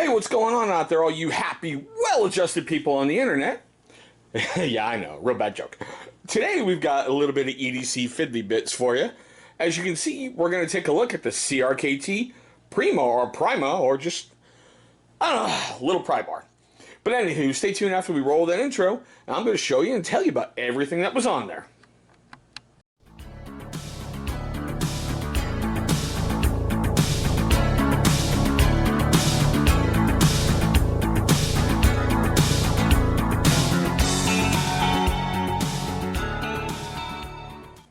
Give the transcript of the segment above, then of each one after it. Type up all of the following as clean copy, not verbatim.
Hey, what's going on out there, all you happy, well-adjusted people on the internet? Yeah, I know, real bad joke. Today we've got a little bit of EDC fiddly bits for you. As you can see, we're going to take a look at the CRKT Pryma, or just, I don't know, little pry bar. But anywho, stay tuned after we roll that intro, and I'm going to show you and tell you about everything that was on there.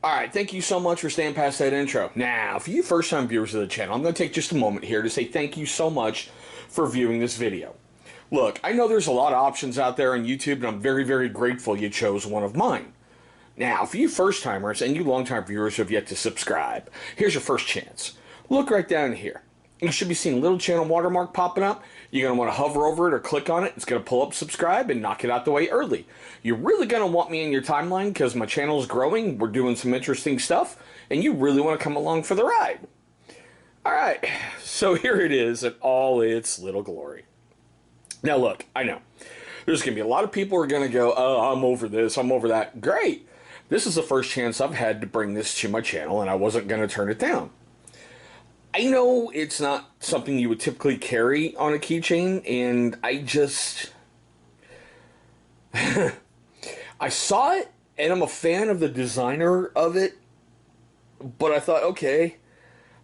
Alright, thank you so much for staying past that intro. Now, for you first-time viewers of the channel, I'm going to take just a moment here to say thank you so much for viewing this video. Look, I know there's a lot of options out there on YouTube, and I'm very, very grateful you chose one of mine. Now, for you first-timers and you long-time viewers who have yet to subscribe, here's your first chance. Look right down here. You should be seeing a little channel watermark popping up. You're going to want to hover over it or click on it. It's going to pull up subscribe and knock it out the way early. You're really going to want me in your timeline because my channel is growing. We're doing some interesting stuff, and you really want to come along for the ride. Alright, so here it is in all its little glory. Now look, I know, there's going to be a lot of people who are going to go, oh, I'm over this, I'm over that. Great! This is the first chance I've had to bring this to my channel, and I wasn't going to turn it down. I know it's not something you would typically carry on a keychain, and I just... I saw it, and I'm a fan of the designer of it, but I thought, okay,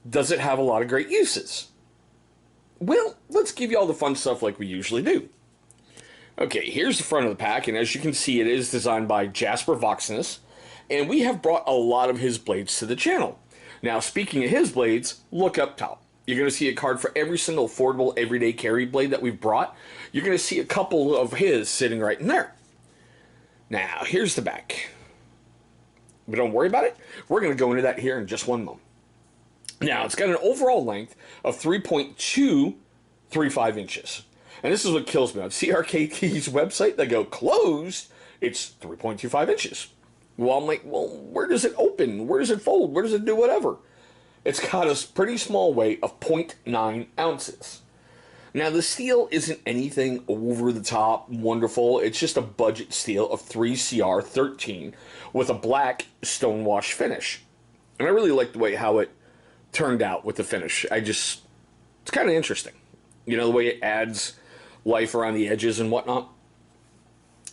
does it have a lot of great uses? Well, let's give you all the fun stuff like we usually do. Okay, here's the front of the pack, and as you can see, it is designed by Jasper Voxness, and we have brought a lot of his blades to the channel. Now, speaking of his blades, look up top. You're going to see a card for every single affordable everyday carry blade that we've brought. You're going to see a couple of his sitting right in there. Now, here's the back. But don't worry about it. We're going to go into that here in just one moment. Now, it's got an overall length of 3.235 inches. And this is what kills me. On CRKT's website, they go, closed, it's 3.25 inches. Well, I'm like, well, where does it open? Where does it fold? Where does it do whatever? It's got a pretty small weight of 0.9 ounces. Now, the steel isn't anything over the top wonderful. It's just a budget steel of 3CR13 with a black stonewash finish. And I really like the way how it turned out with the finish. It's kind of interesting. You know, the way it adds life around the edges and whatnot.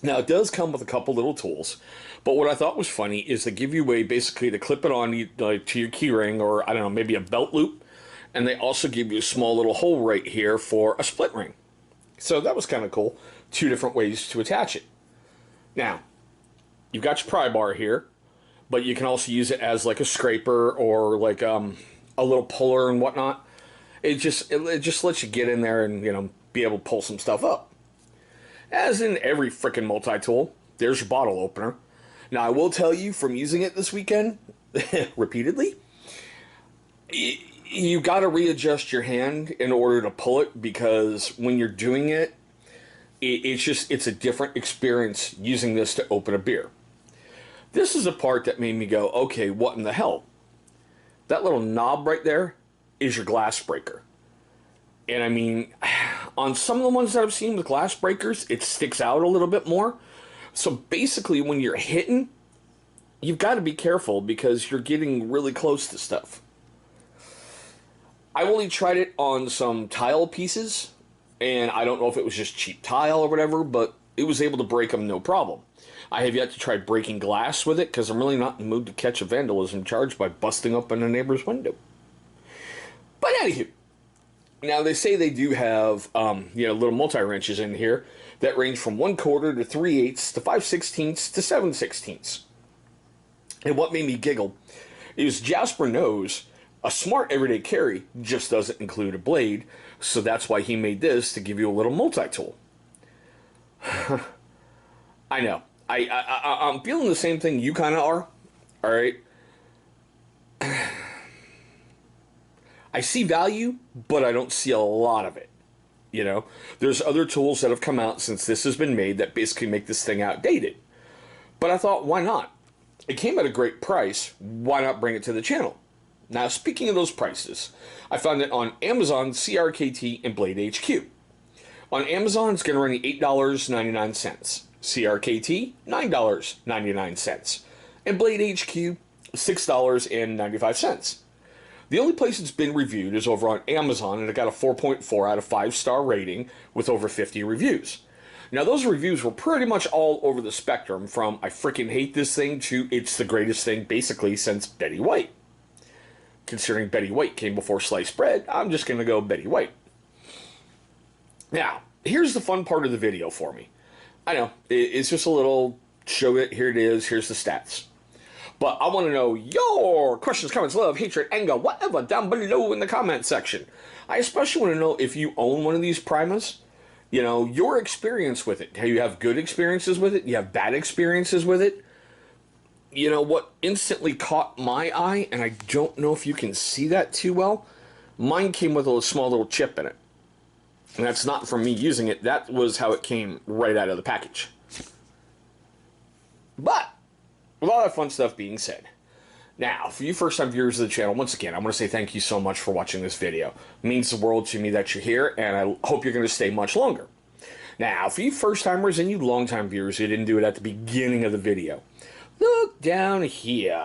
Now, it does come with a couple little tools, but what I thought was funny is they give you a way basically to clip it on to your key ring, or I don't know, maybe a belt loop, and they also give you a small little hole right here for a split ring. So that was kind of cool. Two different ways to attach it. Now, you've got your pry bar here, but you can also use it as like a scraper or like a little puller and whatnot. It just lets you get in there and, you know, be able to pull some stuff up. As in every frickin' multi-tool, there's your bottle opener. Now, I will tell you from using it this weekend, repeatedly, you got to readjust your hand in order to pull it, because when you're doing it, it's a different experience using this to open a beer. This is a part that made me go, okay, what in the hell? That little knob right there is your glass breaker. And I mean, on some of the ones that I've seen with glass breakers, it sticks out a little bit more. So basically, when you're hitting, you've got to be careful because you're getting really close to stuff. I only tried it on some tile pieces, and I don't know if it was just cheap tile or whatever, but it was able to break them no problem. I have yet to try breaking glass with it because I'm really not in the mood to catch a vandalism charge by busting open a neighbor's window. But anywho. Now, they say they do have, little multi-wrenches in here that range from 1/4 to 3/8 to 5/16 to 7/16. And what made me giggle is Jasper knows a smart everyday carry just doesn't include a blade, so that's why he made this to give you a little multi-tool. I know. I'm feeling the same thing you kind of are, all right? I see value, but I don't see a lot of it. You know, there's other tools that have come out since this has been made that basically make this thing outdated. But I thought, why not? It came at a great price. Why not bring it to the channel? Now, speaking of those prices, I found it on Amazon, CRKT, and Blade HQ. On Amazon, it's going to run you $8.99. CRKT, $9.99. And Blade HQ, $6.95. The only place it's been reviewed is over on Amazon, and it got a 4.4 out of 5-star rating with over 50 reviews. Now, those reviews were pretty much all over the spectrum, from I freaking hate this thing to it's the greatest thing basically since Betty White. Considering Betty White came before sliced bread, I'm just going to go Betty White. Now, here's the fun part of the video for me. I know, it's just a little show it, here it is, here's the stats. But I want to know your questions, comments, love, hatred, anger, whatever, down below in the comment section. I especially want to know if you own one of these Prymas. You know, your experience with it. Do you have good experiences with it? Do you have bad experiences with it? You know, what instantly caught my eye, and I don't know if you can see that too well, mine came with a small little chip in it. And that's not from me using it. That was how it came right out of the package. But, with all that fun stuff being said, now, for you first-time viewers of the channel, once again, I want to say thank you so much for watching this video. It means the world to me that you're here, and I hope you're going to stay much longer. Now, for you first-timers and you long-time viewers who didn't do it at the beginning of the video, look down here.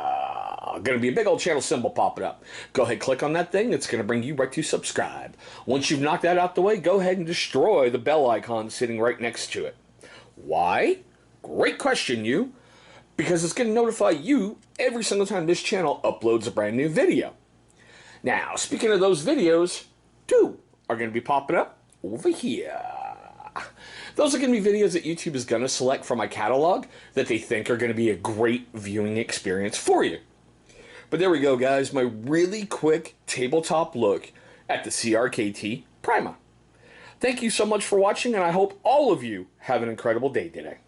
Going to be a big old channel symbol popping up. Go ahead, click on that thing. It's going to bring you right to subscribe. Once you've knocked that out the way, go ahead and destroy the bell icon sitting right next to it. Why? Great question, you. Because it's going to notify you every single time this channel uploads a brand new video. Now, speaking of those videos, 2 are going to be popping up over here. Those are going to be videos that YouTube is going to select from my catalog that they think are going to be a great viewing experience for you. But there we go, guys. My really quick tabletop look at the CRKT Pryma. Thank you so much for watching, and I hope all of you have an incredible day today.